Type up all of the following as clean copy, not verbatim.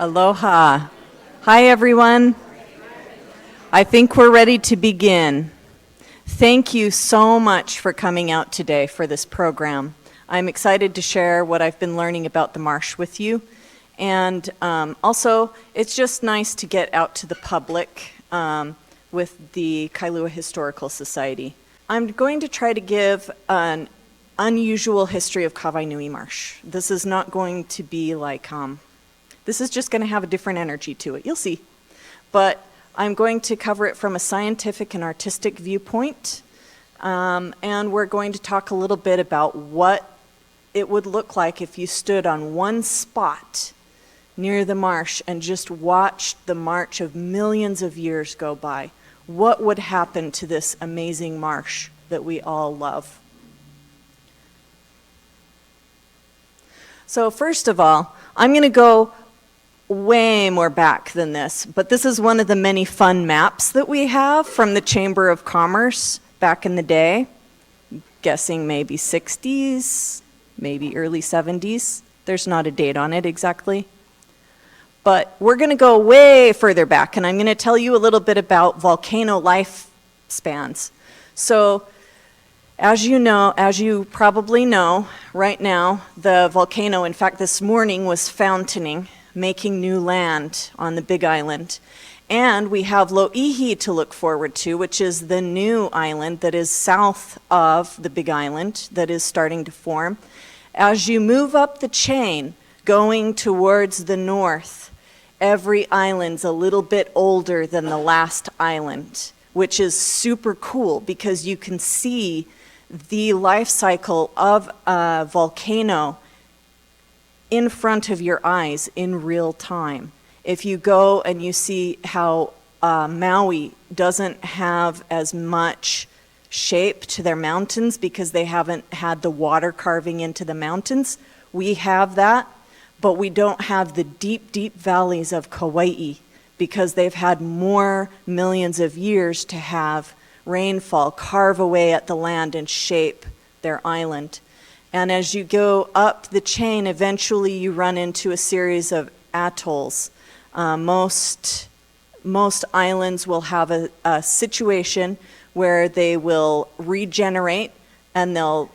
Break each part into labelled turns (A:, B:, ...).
A: Aloha. Hi, everyone. I think we're ready to begin. Thank you so much for coming out today for this program. I'm excited to share what I've been learning about the marsh with you. And also, it's just nice to get out to the public with the Kailua Historical Society. I'm going to try to give an unusual history of Kawainui Marsh. This is not going to be like, this is just going to have a different energy to it. You'll see. But I'm going to cover it from a scientific and artistic viewpoint. And we're going to talk a little bit about what it would look like if you stood on one spot near the marsh and just watched the march of millions of years go by. What would happen to this amazing marsh that we all love? So first of all, I'm going to go way more back than this, but this is one of the many fun maps that we have from the Chamber of Commerce back in the day. Guessing maybe 60s, maybe early 70s. There's not a date on it exactly. But we're going to go way further back, and I'm going to tell you a little bit about volcano lifespans. So, as you probably know, right now, the volcano, in fact, this morning was fountaining, making new land on the Big Island. And we have Lo'ihi to look forward to, which is the new island that is south of the Big Island that is starting to form. As you move up the chain, going towards the north, every island's a little bit older than the last island, which is super cool because you can see the life cycle of a volcano in front of your eyes in real time. If you go and you see how Maui doesn't have as much shape to their mountains because they haven't had the water carving into the mountains, we have that, but we don't have the deep, deep valleys of Kauai because they've had more millions of years to have rainfall carve away at the land and shape their island. And as you go up the chain, eventually you run into a series of atolls. Most islands will have a situation where they will regenerate and they'll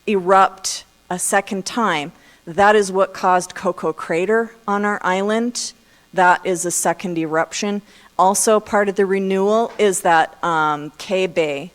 A: erupt a second time. That is what caused Koko Crater on our island. That is a second eruption. Also, part of the renewal is that K-Bay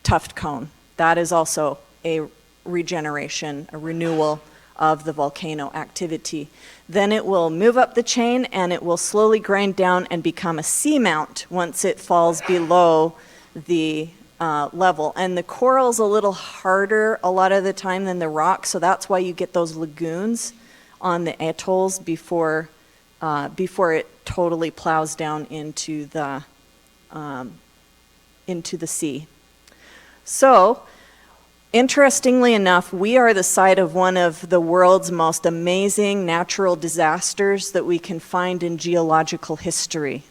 A: tuft cone. That is also a regeneration, a renewal of the volcano activity. Then it will move up the chain and it will slowly grind down and become a seamount once it falls below the level. And the coral's a little harder a lot of the time than the rock, so that's why you get those lagoons on the atolls before it totally plows down into the sea. So, interestingly enough, we are the site of one of the world's most amazing natural disasters that we can find in geological history.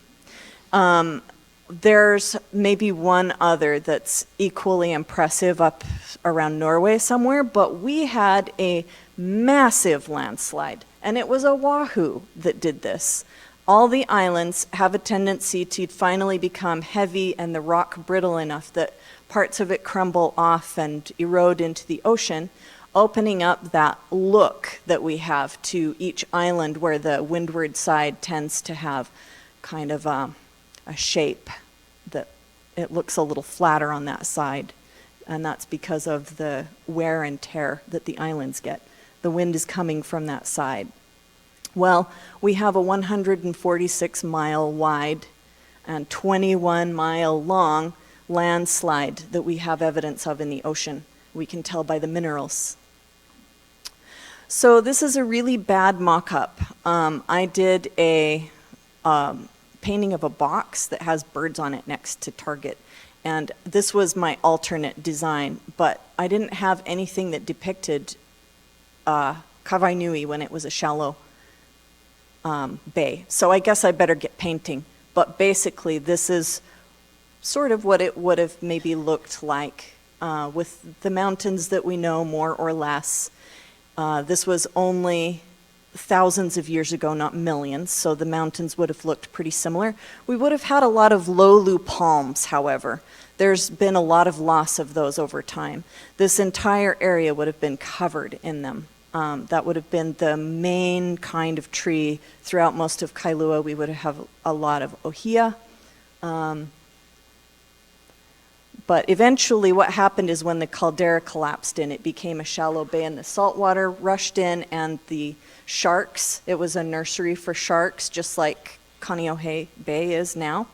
A: There's maybe one other that's equally impressive up around Norway somewhere, but we had a massive landslide, and it was Oahu that did this. All the islands have a tendency to finally become heavy and the rock brittle enough that parts of it crumble off and erode into the ocean, opening up that look that we have to each island where the windward side tends to have kind of a shape that it looks a little flatter on that side. And that's because of the wear and tear that the islands get. The wind is coming from that side. Well, we have a 146-mile wide and 21-mile long landslide that we have evidence of in the ocean. We can tell by the minerals. So this is a really bad mock-up. I did a painting of a box that has birds on it next to target. And this was my alternate design, but I didn't have anything that depicted Kawainui when it was a shallow bay. So I guess I better get painting. But basically, this is sort of what it would have maybe looked like with the mountains that we know more or less. This was only thousands of years ago, not millions, so the mountains would have looked pretty similar. We would have had a lot of lolu palms, however. There's been a lot of loss of those over time. This entire area would have been covered in them. That would have been the main kind of tree throughout most of Kailua. We would have a lot of ohia. But eventually what happened is when the caldera collapsed in, it became a shallow bay and the salt water rushed in, and the sharks, it was a nursery for sharks, just like Kaneohe Bay is now.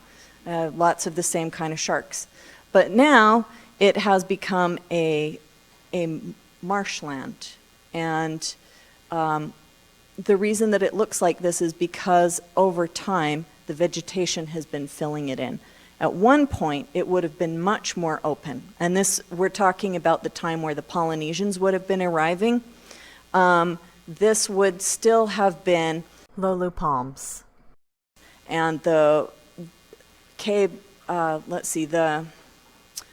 A: Lots of the same kind of sharks. But now it has become a marshland. And the reason that it looks like this is because over time the vegetation has been filling it in. At one point, it would have been much more open. And this, we're talking about the time where the Polynesians would have been arriving. This would still have been lolu palms. And the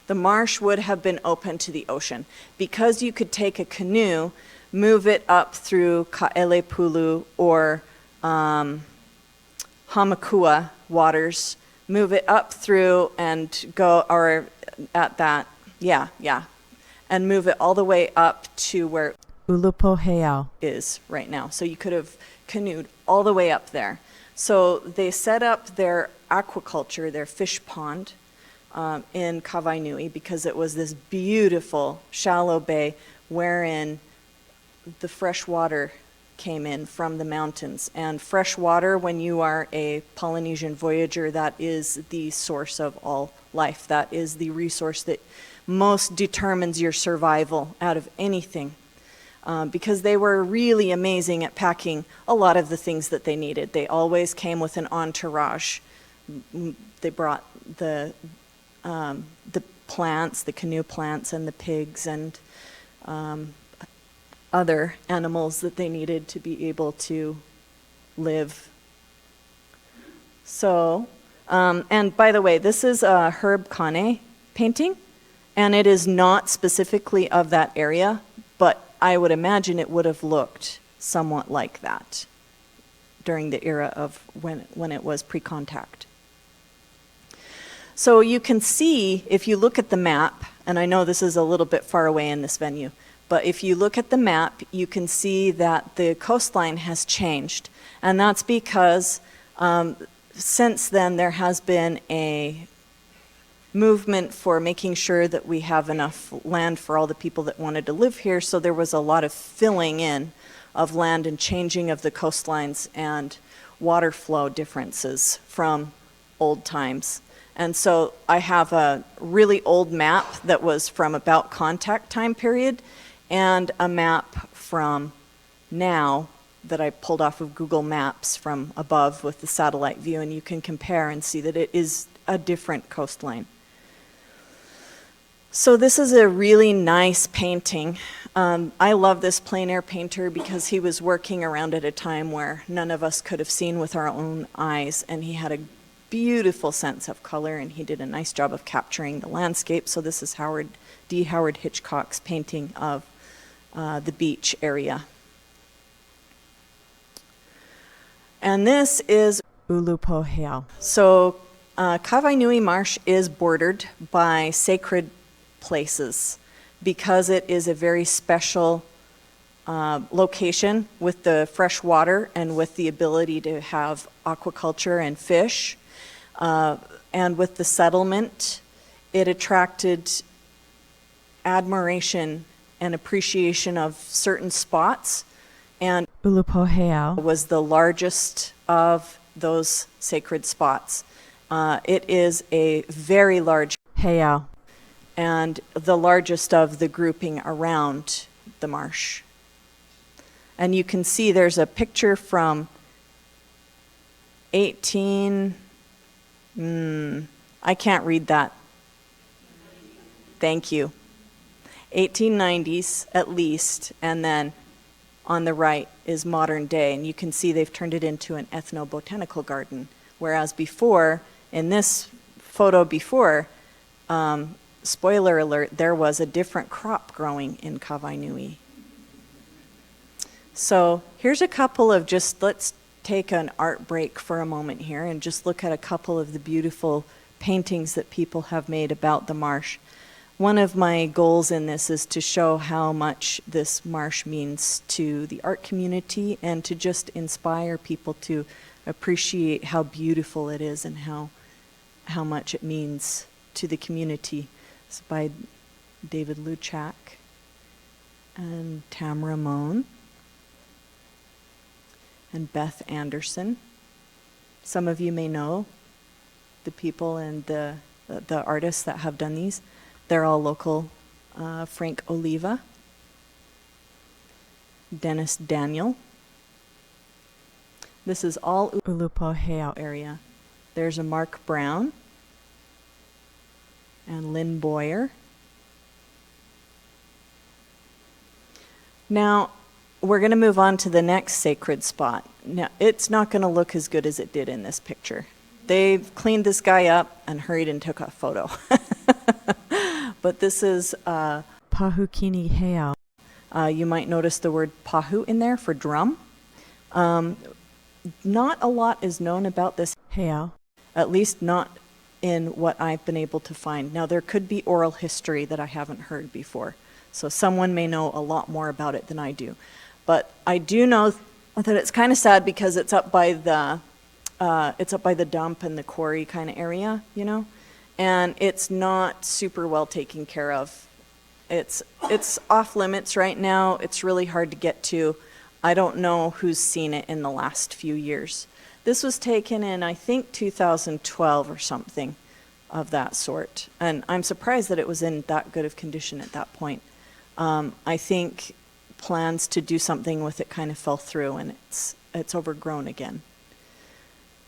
A: marsh would have been open to the ocean. Because you could take a canoe, move it up through Ka'elepulu or Hamakua waters, move it up through and go, or at that, and move it all the way up to where
B: Ulupo heiau
A: is right now. So you could have canoed all the way up there. So they set up their aquaculture, their fish pond, in Kawainui, because it was this beautiful shallow bay wherein the fresh water came in from the mountains. And fresh water, when you are a Polynesian voyager, that is the source of all life. That is the resource that most determines your survival out of anything. Because they were really amazing at packing a lot of the things that they needed. They always came with an entourage. They brought the plants, the canoe plants, and the pigs, and other animals that they needed to be able to live. So, and by the way, this is a Herb Kane painting, and it is not specifically of that area, but I would imagine it would have looked somewhat like that during the era of when it was pre-contact. So you can see, if you look at the map, and I know this is a little bit far away in this venue, but if you look at the map, you can see that the coastline has changed. And that's because since then there has been a movement for making sure that we have enough land for all the people that wanted to live here. So there was a lot of filling in of land and changing of the coastlines and water flow differences from old times. And so I have a really old map that was from about contact time period, and a map from now that I pulled off of Google Maps from above with the satellite view, and you can compare and see that it is a different coastline. So this is a really nice painting. I love this plein air painter because he was working around at a time where none of us could have seen with our own eyes, and he had a beautiful sense of color, and he did a nice job of capturing the landscape. So this is Howard Hitchcock's painting of the beach area. And this is
B: Ulupo heiau.
A: So Kawainui Marsh is bordered by sacred places because it is a very special location with the fresh water and with the ability to have aquaculture and fish. And with the settlement, it attracted admiration and appreciation of certain spots, and
B: Ulupo heiau
A: was the largest of those sacred spots. It is a very large
B: heiau
A: and the largest of the grouping around the marsh. And you can see there's a picture from I can't read that. Thank you. 1890s at least, and then on the right is modern day, and you can see they've turned it into an ethnobotanical garden, whereas before, in this photo before, spoiler alert, there was a different crop growing in Kawainui. So here's a couple of let's take an art break for a moment here and just look at a couple of the beautiful paintings that people have made about the marsh. One of my goals in this is to show how much this marsh means to the art community and to just inspire people to appreciate how beautiful it is and how much it means to the community. It's by David Luchak and Tam Ramon and Beth Anderson. Some of you may know the people and the artists that have done these. They're all local. Frank Oliva, Dennis Daniel. This is all
B: Ulupo heiau.
A: area. There's a Mark Brown and Lynn Boyer. Now, we're going to move on to the next sacred spot. Now, it's not going to look as good as it did in this picture. They've cleaned this guy up and hurried and took a photo. But this is...
B: Pahukini heiau.
A: You might notice the word pahu in there for drum. Not a lot is known about this,
B: Heiau.
A: at least not in what I've been able to find. Now, there could be oral history that I haven't heard before, so someone may know a lot more about it than I do. But I do know that it's kind of sad because it's up by the dump and the quarry kind of area, you know, and it's not super well taken care of. It's off limits right now. It's really hard to get to. I don't know who's seen it in the last few years. This was taken in, I think, 2012 or something of that sort. And I'm surprised that it was in that good of condition at that point. I think plans to do something with it kind of fell through, and it's overgrown again,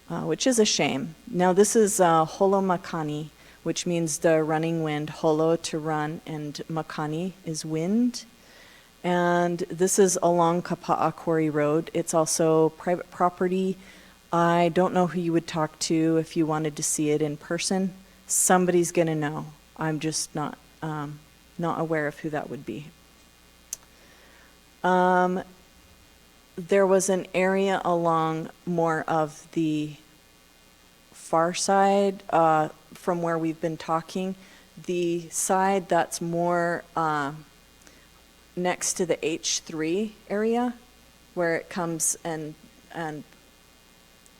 A: which is a shame. Now, this is holo makani, which means the running wind. Holo to run, and makani is wind. And this is along Kapa'a Quarry Road. It's also private property. I don't know who you would talk to if you wanted to see it in person. Somebody's going to know. I'm just not aware of who that would be. There was an area along more of the far side from where we've been talking. The side that's more next to the H3 area, where it comes and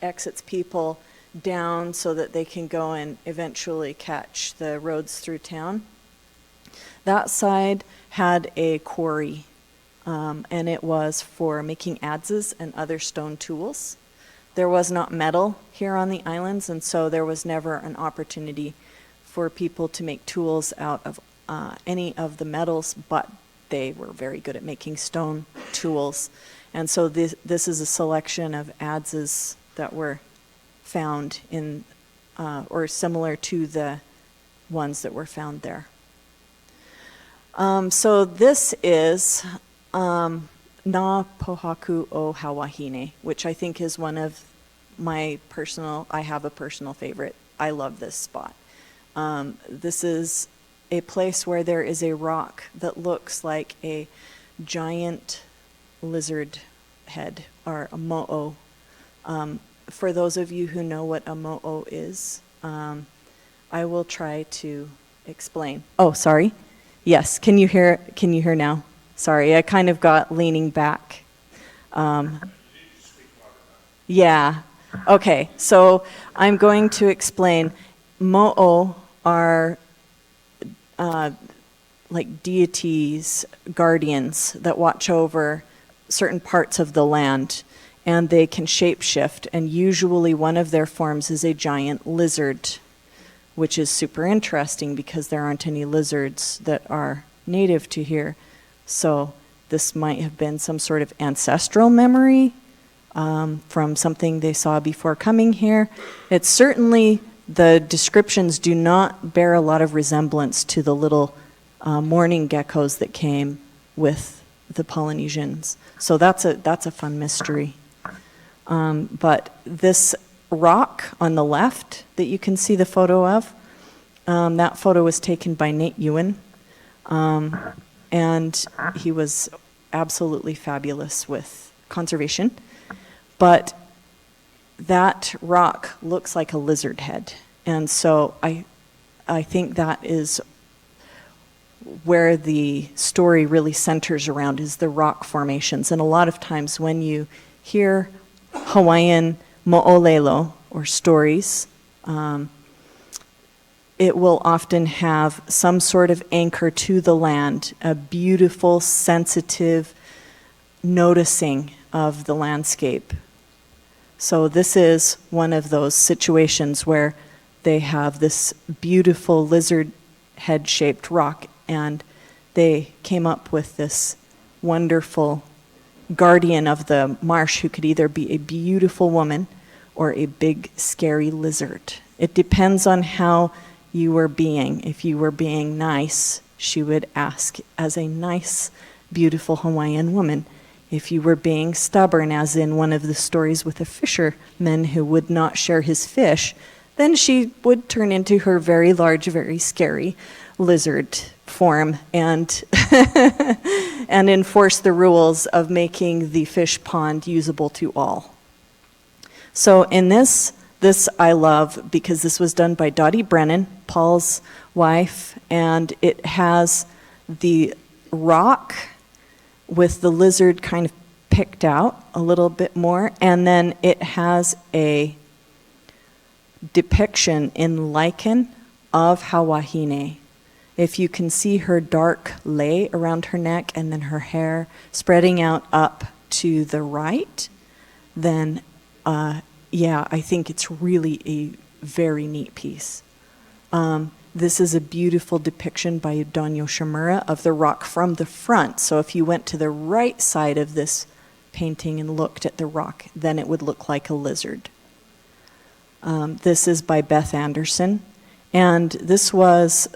A: exits people down so that they can go and eventually catch the roads through town. That side had a quarry, and it was for making adzes and other stone tools. There was not metal here on the islands, and so there was never an opportunity for people to make tools out of any of the metals, but they were very good at making stone tools. And so this is a selection of adzes that were found in, or similar to the ones that were found there. So this is Na Pohaku o Hawahine, which I think is one of my I have a personal favorite. I love this spot. This is a place where there is a rock that looks like a giant lizard head, or a mo'o. For those of you who know what a mo'o is, I will try to explain. Oh, sorry. Yes, can you hear now? Sorry, I kind of got leaning back. Yeah. Okay, so I'm going to explain. Mo'o are like deities, guardians that watch over certain parts of the land, and they can shapeshift, and usually one of their forms is a giant lizard, which is super interesting because there aren't any lizards that are native to here. So this might have been some sort of ancestral memory from something they saw before coming here. It's certainly, the descriptions do not bear a lot of resemblance to the little mourning geckos that came with the Polynesians. So that's a fun mystery. But this rock on the left that you can see the photo of, that photo was taken by Nate Ewan, and he was absolutely fabulous with conservation. But that rock looks like a lizard head. And so I think that is where the story really centers around, is the rock formations. And a lot of times when you hear Hawaiian mo'olelo, or stories, it will often have some sort of anchor to the land, a beautiful, sensitive noticing of the landscape. So this is one of those situations where they have this beautiful lizard head-shaped rock, and they came up with this wonderful guardian of the marsh who could either be a beautiful woman or a big, scary lizard. It depends on how you were being. If you were being nice, she would ask as a nice, beautiful Hawaiian woman. If you were being stubborn, as in one of the stories with a fisherman who would not share his fish, then she would turn into her very large, very scary lizard form and and enforce the rules of making the fish pond usable to all. So in this I love because this was done by Dottie Brennan, Paul's wife, and it has the rock with the lizard kind of picked out a little bit more, and then it has a depiction in lichen of Hawahine. If you can see her dark lei around her neck and then her hair spreading out up to the right, then I think it's really a very neat piece. This is a beautiful depiction by Don Yoshimura of the rock from the front. So if you went to the right side of this painting and looked at the rock, then it would look like a lizard. This is by Beth Anderson. And this was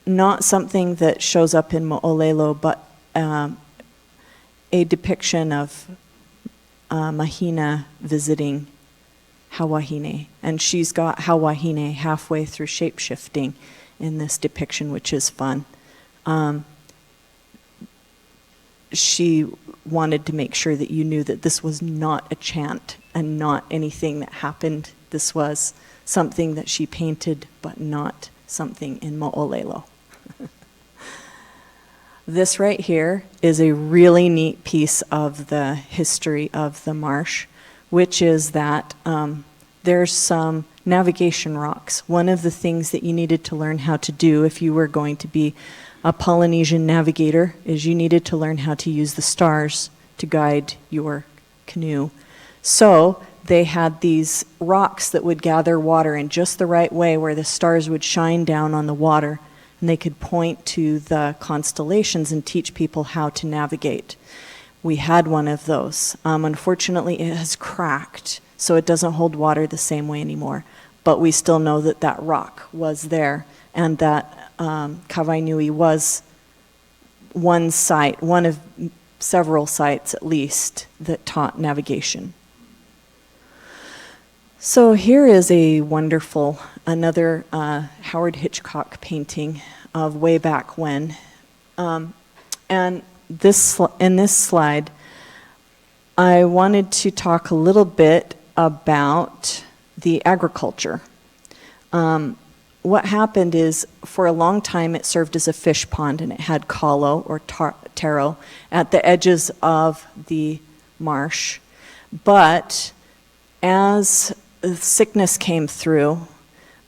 A: not something that shows up in Mo'olelo, but a depiction of Mahina visiting Hawahine. And she's got Hawahine halfway through shape-shifting in this depiction, which is fun. She wanted to make sure that you knew that this was not a chant and not anything that happened. This was something that she painted, but not something in Mo'olelo. This right here is a really neat piece of the history of the marsh, which is that there's some navigation rocks. One of the things that you needed to learn how to do if you were going to be a Polynesian navigator is you needed to learn how to use the stars to guide your canoe. So they had these rocks that would gather water in just the right way where the stars would shine down on the water, and they could point to the constellations and teach people how to navigate. We had one of those. Unfortunately, it has cracked, so it doesn't hold water the same way anymore. But we still know that that rock was there, and that Kawainui was one site, one of several sites at least, that taught navigation. So here is a wonderful, another Howard Hitchcock painting of way back when. And in this slide, I wanted to talk a little bit about the agriculture. What happened is, for a long time, it served as a fish pond, and it had kalo or taro at the edges of the marsh. But as sickness came through,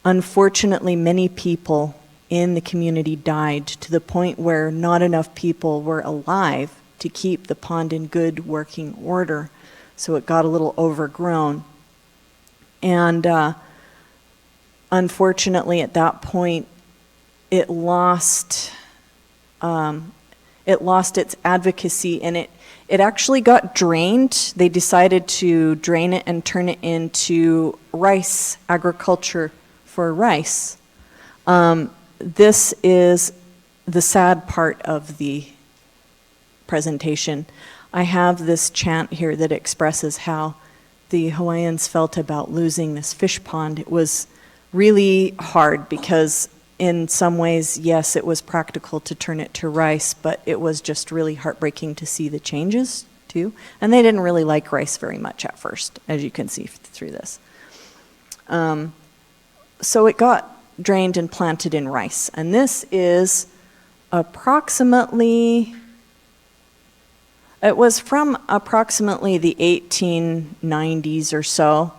A: unfortunately, many people in the community died to the point where not enough people were alive to keep the pond in good working order. So it got a little overgrown. And unfortunately, at that point, it lost its advocacy, and it actually got drained. They decided to drain it and turn it into rice, agriculture for rice. This is the sad part of the presentation. I have this chant here that expresses how the Hawaiians felt about losing this fish pond. It was really hard because in some ways, yes, it was practical to turn it to rice, but it was just really heartbreaking to see the changes too. And they didn't really like rice very much at first, as you can see through this. So it got drained and planted in rice. And this is approximately, it was from approximately the 1890s or so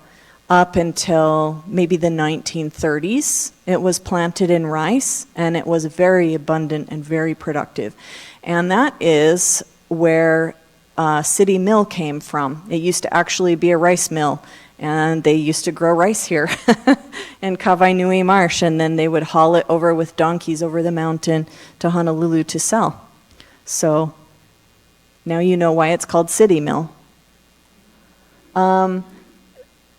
A: up until maybe the 1930s. It was planted in rice, and it was very abundant and very productive. And that is where City Mill came from. It used to actually be a rice mill, and they used to grow rice here in Kawainui Marsh, and then they would haul it over with donkeys over the mountain to Honolulu to sell. So now you know why it's called City Mill.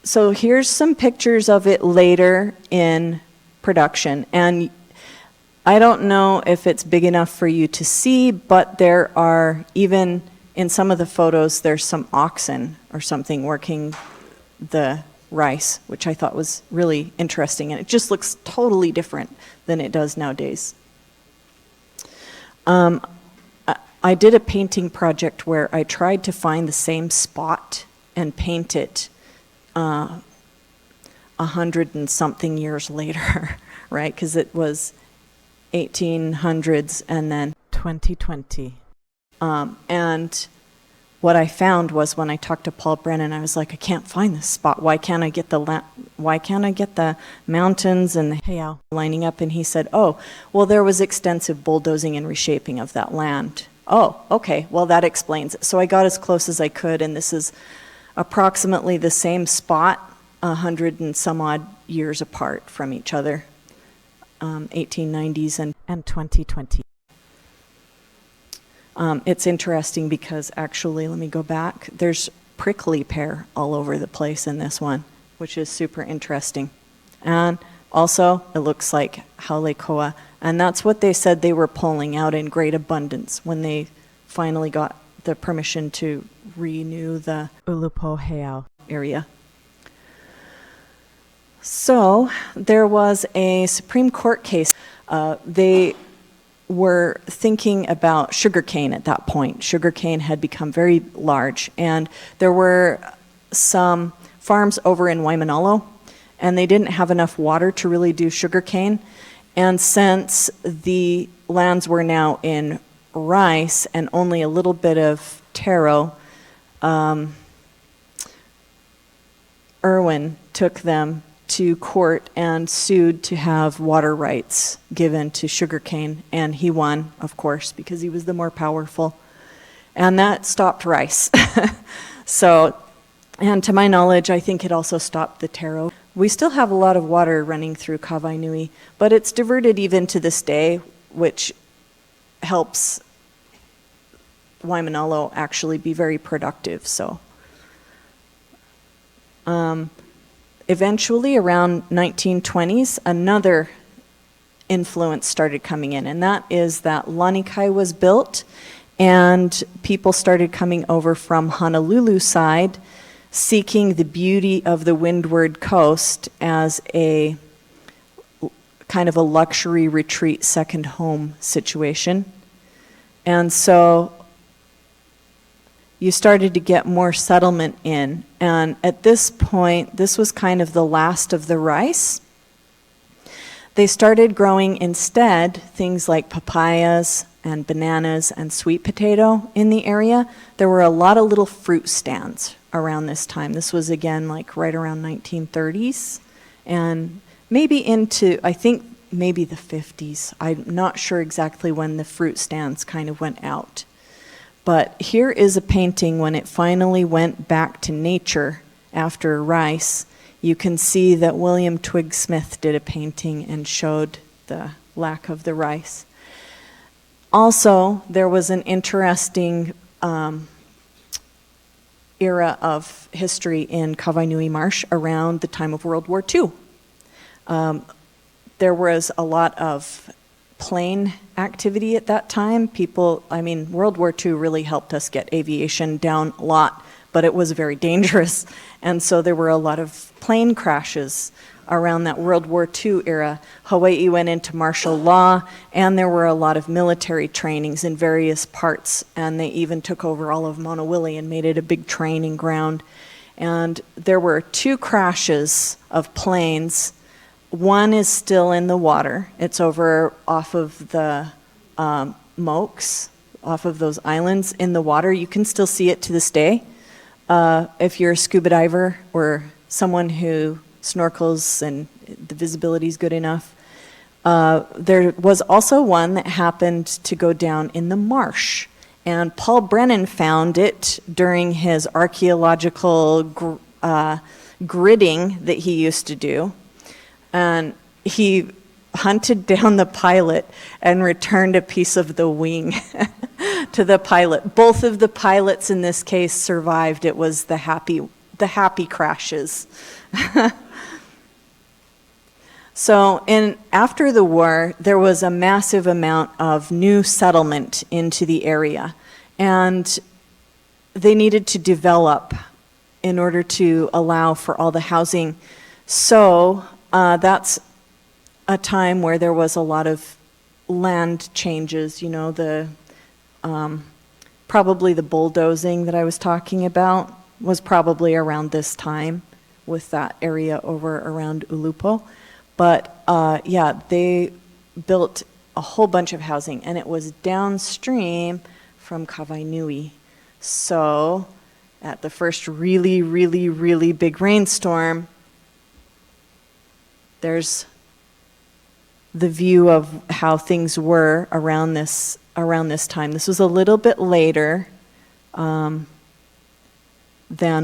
A: So here's some pictures of it later in production. And I don't know if it's big enough for you to see, but there are, even in some of the photos, there's some oxen or something working the rice, which I thought was really interesting. And it just looks totally different than it does nowadays. I did a painting project where I tried to find the same spot and paint it 100 and something years later, right? Because it was 1800s and then
B: 2020.
A: And what I found was, when I talked to Paul Brennan, I was like, I can't find this spot. Why can't I get the mountains and the
B: Heiau.
A: lining up? And he said, oh, well, there was extensive bulldozing and reshaping of that land. Oh, okay, well, that explains it. So I got as close as I could, and this is approximately the same spot, 100 and some odd years apart from each other, 1890s
B: and 2020.
A: It's interesting because actually, let me go back, there's prickly pear all over the place in this one, which is super interesting. And also, it looks like haulekoa, and that's what they said they were pulling out in great abundance when they finally got the permission to renew the
B: Ulupo heiau
A: area. So there was a Supreme Court case. They were thinking about sugarcane at that point. Sugarcane had become very large, and there were some farms over in Waimanalo, and they didn't have enough water to really do sugarcane. And since the lands were now in rice and only a little bit of taro, Irwin took them to court and sued to have water rights given to sugarcane, and he won, of course, because he was the more powerful. And that stopped rice. So, and to my knowledge, I think it also stopped the taro. We still have a lot of water running through Kawainui, but it's diverted even to this day, which helps Waimanalo actually be very productive. So eventually, around 1920s, another influence started coming in, and that is that Lanikai was built, and people started coming over from Honolulu side, seeking the beauty of the windward coast as a kind of a luxury retreat, second home situation. And so you started to get more settlement in. And at this point, this was kind of the last of the rice. They started growing instead things like papayas and bananas and sweet potato in the area. There were a lot of little fruit stands around this time. This was, again, like right around 1930s and maybe into, I think, maybe the 50s. I'm not sure exactly when the fruit stands kind of went out. But here is a painting when it finally went back to nature after rice. You can see that William Twigg Smith did a painting and showed the lack of the rice. Also, there was an interesting era of history in Kawainui Marsh around the time of World War II. There was a lot of plane activity at that time. World War II really helped us get aviation down a lot but it was very dangerous. And so there were a lot of plane crashes around that World War II era. Hawaii went into martial law, and there were a lot of military trainings in various parts, and they even took over all of Monowili and made it a big training ground. And there were 2 crashes of planes. One is still in the water. It's over off of the Mokes, off of those islands in the water. You can still see it to this day. If you're a scuba diver or someone who snorkels and the visibility is good enough. There was also one that happened to go down in the marsh. And Paul Brennan found it during his archaeological gridding that he used to do. And he hunted down the pilot and returned a piece of the wing to the pilot. Both of the pilots in this case survived. It was the happy crashes. So after the war, there was a massive amount of new settlement into the area, and they needed to develop in order to allow for all the housing. So that's a time where there was a lot of land changes, probably the bulldozing that I was talking about was probably around this time with that area over around Ulupo. But they built a whole bunch of housing, and it was downstream from Kawainui. So at the first really, really, really big rainstorm, there's the view of how things were around this time. This was a little bit later than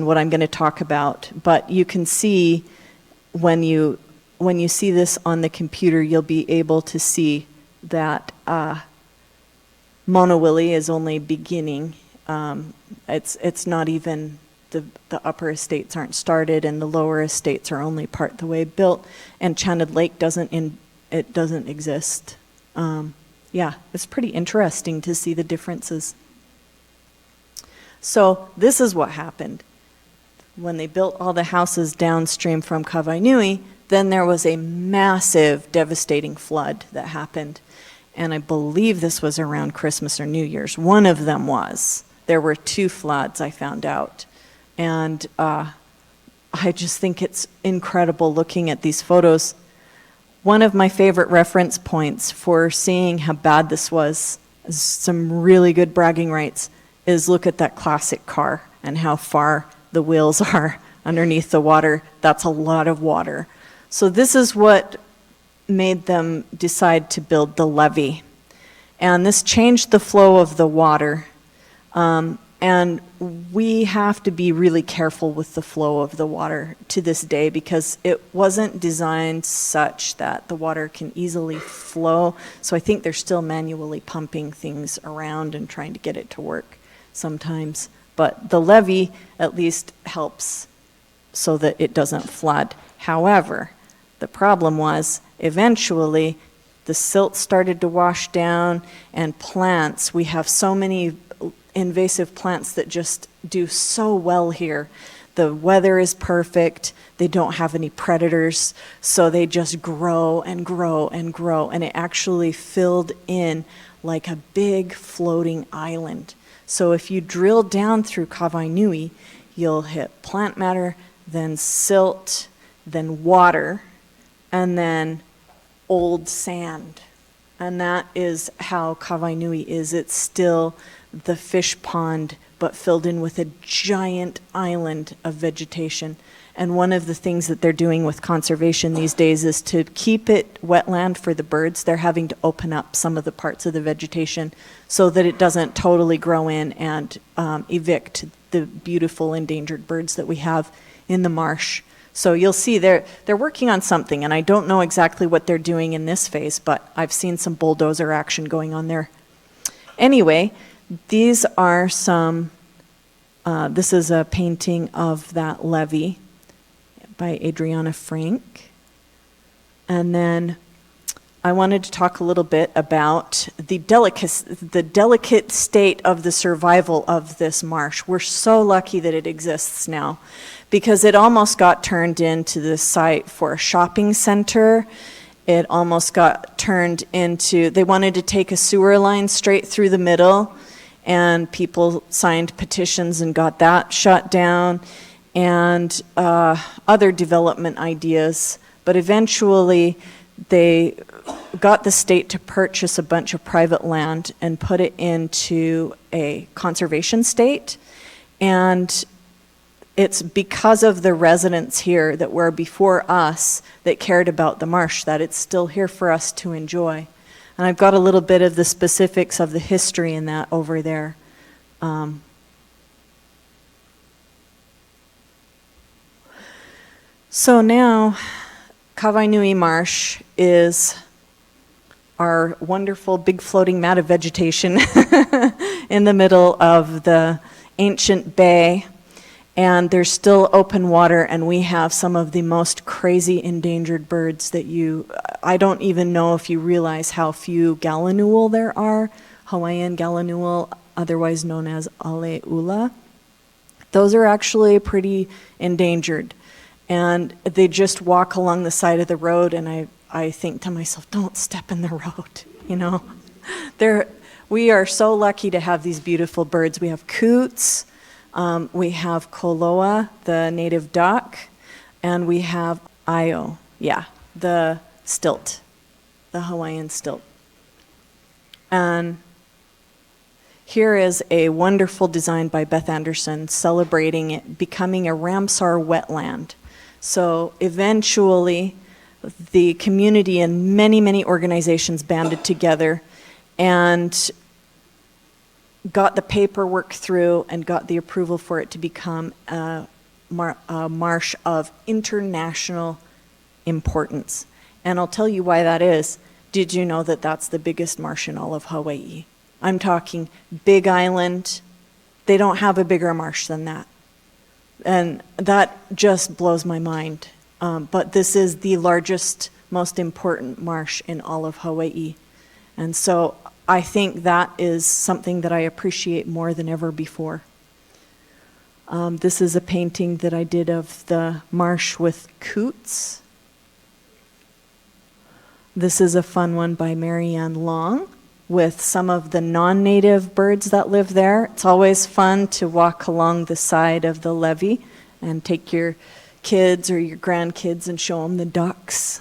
A: what I'm going to talk about, but you can see when you see this on the computer, you'll be able to see that Monowili is only beginning. It's not even, the upper estates aren't started, and the lower estates are only part the way built, and Enchanted Lake doesn't exist. It's pretty interesting to see the differences. So this is what happened. When they built all the houses downstream from Kawainui, then there was a massive, devastating flood that happened. And I believe this was around Christmas or New Year's. One of them was. There were 2 floods, I found out. And I just think it's incredible looking at these photos. One of my favorite reference points for seeing how bad this was, some really good bragging rights, is look at that classic car and how far the wheels are underneath the water. That's a lot of water. So this is what made them decide to build the levee. And this changed the flow of the water. And we have to be really careful with the flow of the water to this day, because it wasn't designed such that the water can easily flow. So I think they're still manually pumping things around and trying to get it to work sometimes. But the levee at least helps so that it doesn't flood. However, the problem was eventually the silt started to wash down, and plants, we have so many invasive plants that just do so well here. The weather is perfect, they don't have any predators, so they just grow and grow and grow, and it actually filled in like a big floating island. So if you drill down through Kawainui, you'll hit plant matter, then silt, then water, and then old sand. And that is how Kawainui is. It's still the fish pond, but filled in with a giant island of vegetation. And one of the things that they're doing with conservation these days is to keep it wetland for the birds. They're having to open up some of the parts of the vegetation so that it doesn't totally grow in and evict the beautiful endangered birds that we have in the marsh. So you'll see they're working on something, and I don't know exactly what they're doing in this phase, but I've seen some bulldozer action going on there. Anyway, these are some, this is a painting of that levee by Adriana Frank. And then I wanted to talk a little bit about the delicate state of the survival of this marsh. We're so lucky that it exists now, because it almost got turned into the site for a shopping center. It almost got turned into, they wanted to take a sewer line straight through the middle, and people signed petitions and got that shut down, and other development ideas. But eventually, they got the state to purchase a bunch of private land and put it into a conservation state. And it's because of the residents here that were before us that cared about the marsh that it's still here for us to enjoy. And I've got a little bit of the specifics of the history in that over there. So now, Kawainui Marsh is our wonderful big floating mat of vegetation in the middle of the ancient bay. And there's still open water, and we have some of the most crazy endangered birds that I don't even know if you realize how few gallinule there are. Hawaiian gallinule, otherwise known as aleula. Those are actually pretty endangered. And they just walk along the side of the road, and I think to myself, don't step in the road, you know. We are so lucky to have these beautiful birds. We have coots, we have koloa, the native duck, and we have heiau, the stilt, the Hawaiian stilt. And here is a wonderful design by Beth Anderson celebrating it becoming a Ramsar wetland. So eventually, the community and many, many organizations banded together and got the paperwork through and got the approval for it to become a marsh of international importance. And I'll tell you why that is. Did you know that that's the biggest marsh in all of Hawaii? I'm talking Big Island. They don't have a bigger marsh than that. And that just blows my mind. But this is the largest, most important marsh in all of Hawaii. And so I think that is something that I appreciate more than ever before. This is a painting that I did of the marsh with coots. This is a fun one by Marianne Long with some of the non-native birds that live there. It's always fun to walk along the side of the levee and take your kids or your grandkids and show them the ducks.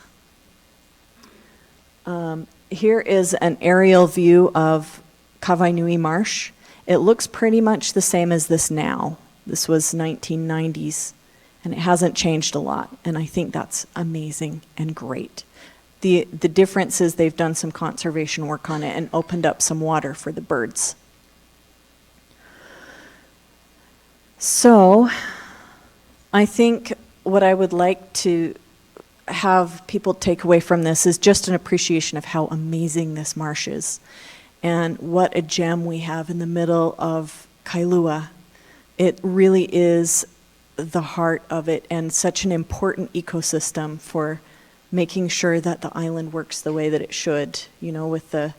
A: Here is an aerial view of Kawainui Marsh. It looks pretty much the same as this now. This was 1990s, and it hasn't changed a lot, and I think that's amazing and great. The difference is they've done some conservation work on it and opened up some water for the birds. So I think what I would like to have people take away from this is just an appreciation of how amazing this marsh is and what a gem we have in the middle of Kailua. It really is the heart of it and such an important ecosystem for making sure that the island works the way that it should, you know, with the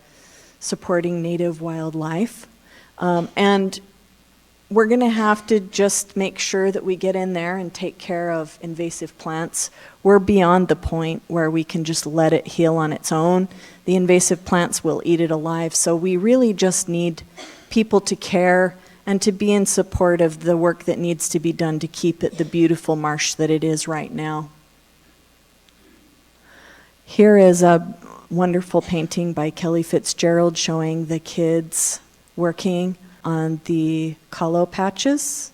A: supporting native wildlife. And we're going to have to just make sure that we get in there and take care of invasive plants. We're beyond the point where we can just let it heal on its own. The invasive plants will eat it alive. So we really just need people to care and to be in support of the work that needs to be done to keep it the beautiful marsh that it is right now. Here is a wonderful painting by Kelly Fitzgerald showing the kids working on the kalo patches.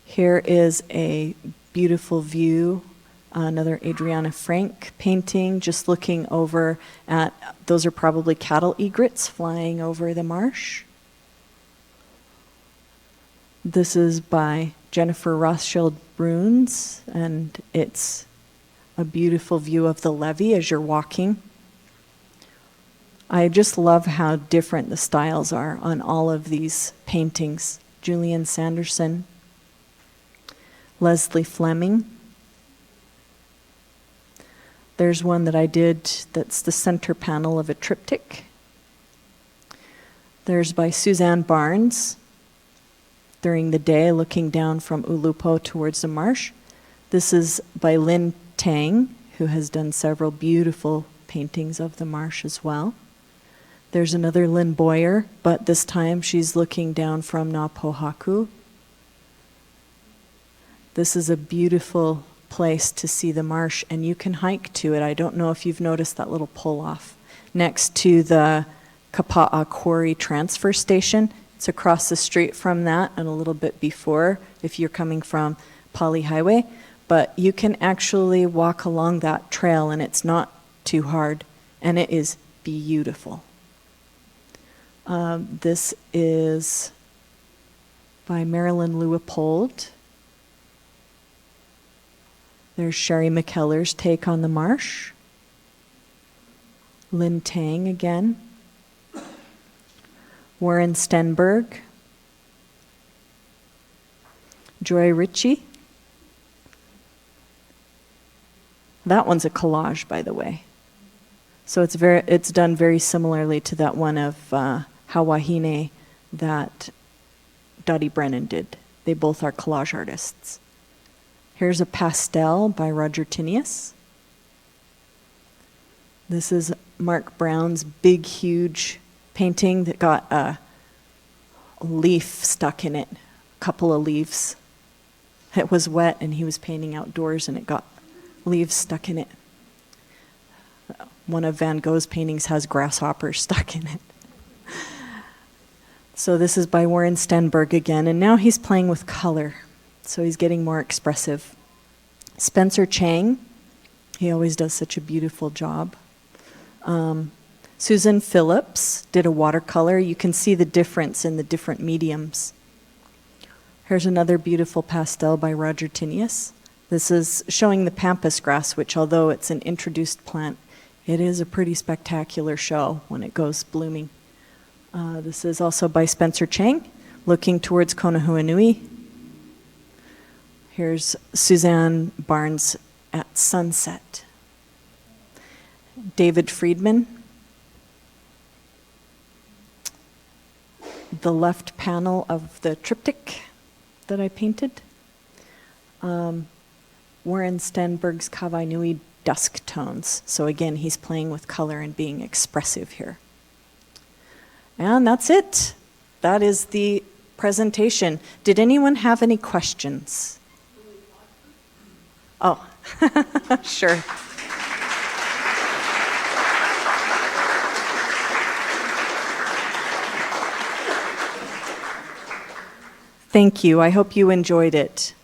A: Here is a beautiful view, another Adriana Frank painting, just looking over at, those are probably cattle egrets flying over the marsh. This is by Jennifer Rothschild Bruns, and it's a beautiful view of the levee as you're walking. I just love how different the styles are on all of these paintings. Julian Sanderson, Leslie Fleming. There's one that I did that's the center panel of a triptych. There's by Suzanne Barnes, during the day, looking down from Ulupo towards the marsh. This is by Lynn Tang, who has done several beautiful paintings of the marsh as well. There's another Lynn Boyer, but this time she's looking down from Na Pohaku. This is a beautiful place to see the marsh, and you can hike to it. I don't know if you've noticed that little pull-off next to the Kapa'a Quarry Transfer Station. It's across the street from that and a little bit before if you're coming from Pali Highway. But you can actually walk along that trail, and it's not too hard, and it is beautiful. This is by Marilyn Leupold. There's Sherry McKellar's take on the marsh. Lynn Tang again. Warren Stenberg. Joy Ritchie. That one's a collage, by the way. So it's done very similarly to that one of Hawaiian that Dottie Brennan did. They both are collage artists. Here's a pastel by Roger Tinius. This is Mark Brown's big, huge painting that got a leaf stuck in it, a couple of leaves. It was wet and he was painting outdoors and it got leaves stuck in it. One of Van Gogh's paintings has grasshoppers stuck in it. So this is by Warren Stenberg again, and now he's playing with color. So he's getting more expressive. Spencer Chang, he always does such a beautiful job. Susan Phillips did a watercolor. You can see the difference in the different mediums. Here's another beautiful pastel by Roger Tinius. This is showing the pampas grass, which although it's an introduced plant, it is a pretty spectacular show when it goes blooming. This is also by Spencer Chang, looking towards Konahuanui. Here's Suzanne Barnes at sunset. David Friedman. The left panel of the triptych that I painted. Warren Stenberg's Kawainui dusk tones. So again, he's playing with color and being expressive here. And that's it. That is the presentation. Did anyone have any questions? Oh, sure. Thank you. I hope you enjoyed it.